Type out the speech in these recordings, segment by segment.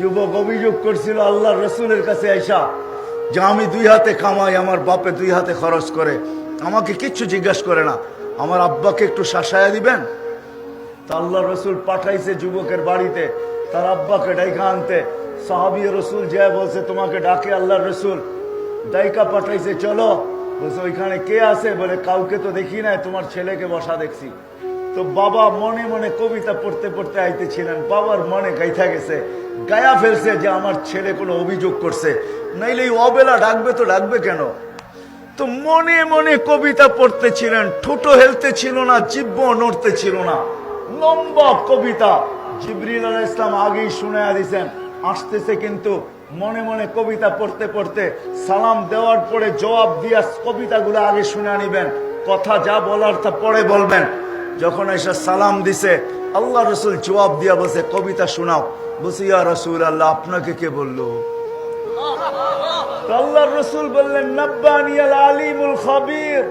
যুবক অভিযোগ করছিল আল্লাহ রসুলের কাছে আইসা যে আমি 2 হাতে কামাই, আমার বাপে 2 হাতে খরচ করে, আমাকে কিচ্ছু জিজ্ঞাসা করে না, আমার আব্বাকে একটু শাসায়া দিবেন। তা আল্লাহ রসুল পাঠাইছে যুবকের বাড়িতে তার আব্বাকে ডাইকা আনতে। সাহাবী রসুল যা বলছে তোমাকে ডাকে আল্লাহর রসুল, ডাইকা পাঠাইছে, চলো। বলছে ওইখানে কে আছে? বলে কাউকে তো দেখি নাই, তোমার ছেলেকে বসা দেখছি। তো বাবা মনে মনে কবিতা পড়তে পড়তে আইতেছিলেন, বাবার মনে গাইথা গেছে, গায়া ফেলছে যে আমার ছেলে কোনো অভিযোগ করছে, নাইলে এই অবেলা ডাকবে তো ডাকবে কেন। তো মনে মনে কবিতা পড়তেছিলেন, ঠোঁটো হেলতে ছিল না, জিহ্ব নড়তে ছিল না, লম্বা কবিতা। জিবরিল আলাইহিস সালাম আগেই শুনায়া দিয়েছেন আসতেছে, কিন্তু মনে মনে কবিতা পড়তে পড়তে সালাম দেওয়ার পরে জবাব দিয়া কবিতাগুলো আগে শুনে নিবেন, কথা যা বলার তা পরে বলবেন। যখন এসে সালাম দিছে আল্লাহ রসুল জবাব দিয়া বসে কবিতা শোনাও। বসে ইয়া রাসূল আল্লাহ, আপনাকে কে বললো? আল্লাহ রসুল বললেন নাব্বানিয়াল আলিমুল খাবীর,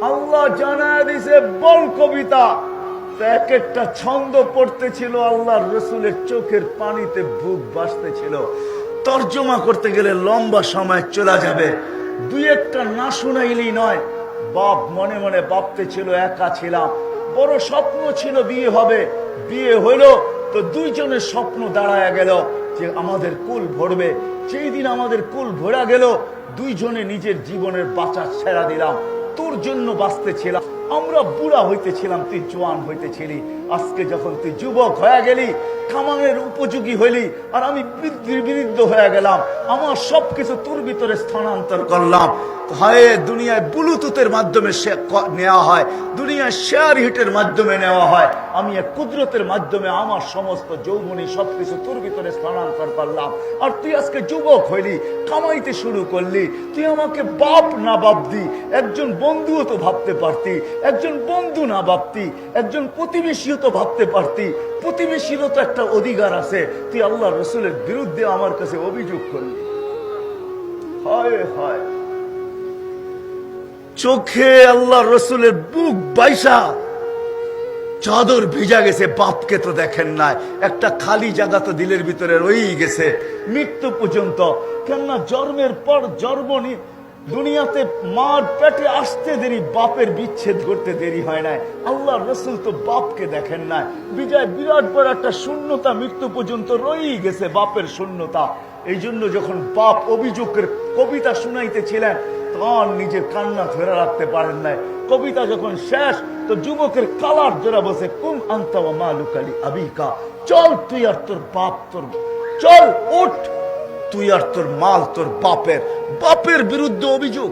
আল্লাহ জানায় দিছে বল কবিতা। এক একটা ছন্দ পড়তেছিল, আল্লাহর রসুলের চোখের পানিতে বুক ভাসতেছিল। তর্জমা করতে গেলে লম্বা সময় চলে যাবে, 2-1টা না শুনাইলেই নয়। বাপ মনে মনে ভাবতেছিল একা ছিলাম, বড় স্বপ্ন ছিল বিয়ে হবে, বিয়ে হইলো তো 2 জনের স্বপ্ন দাঁড়ায় গেল যে আমাদের কুল ভরবে। সেই দিন আমাদের কুল ভরা গেল, 2 জনে নিজের জীবনের বাঁচা ছেড়া দিলাম, তোর জন্য বাঁচতেছিলাম। আমরা বুড়া হইতেছিলাম, তুই জোয়ান হইতেছিলি। আজকে যখন তুই যুবক হয়ে গেলি, কামানের উপযোগী হইলি, আর আমি বৃদ্ধ হয়ে গেলাম, আমার সবকিছু তোর ভিতরে স্থানান্তর করলাম। হয় দুনিয়ায় ব্লুটুথের মাধ্যমে নেওয়া হয়, দুনিয়ায় শেয়ার হিটের মাধ্যমে নেওয়া হয়, আমি এক কুদরতের মাধ্যমে আমার সমস্ত যৌবনী সবকিছু তোর ভিতরে স্থানান্তর করলাম। আর তুই আজকে যুবক হইলি, কামাইতে শুরু করলি, তুই আমাকে বাপ না ভাবতি, একজন বন্ধুও তো ভাবতে পারতি, একজন বন্ধু না ভাবতি, একজন প্রতিবেশীও তো ভাবতে পারতি। প্রতিবেশীরও তো একটা অধিকার আছে, তুই আল্লাহ রসুলের বিরুদ্ধে আমার কাছে অভিযোগ করলি। হায় হায়, চোখে আল্লাহ রসুলের বুক বাইসা চাদর ভিজা গেছে। বাপকে তো দেখেন নাই, একটা খালি জায়গা তো দিলের ভিতরে রয়েই গেছে মৃত্যু পর্যন্ত। কেননা জন্মের পর জন্মনি দুনিয়াতে মার পেটে আসতে দেরি, বাপের বিচ্ছেদ করতে দেরি হয় নাই। আল্লাহ রসুল তো বাপকে দেখেন নাই, বিজয় বিরাট বড় একটা শূন্যতা মৃত্যু পর্যন্ত রয়েই গেছে, বাপের শূন্যতা। এই জন্য যখন বাপ অভিযোগের কবিতা শুনাইতেছিলেন তখন নিজের কান্না ধরে রাখতে পারেন নাই। কবিতা যখন শেষ তো যুবকের কালার ধরে বসে, কুম আনতা ওয়া মালুকালি আবিকা, চল তুই আর তোর বাপ, তোর চল উঠ, তুই আর তোর মাল তোর বাপের। বাপের বিরুদ্ধে অভিযোগ।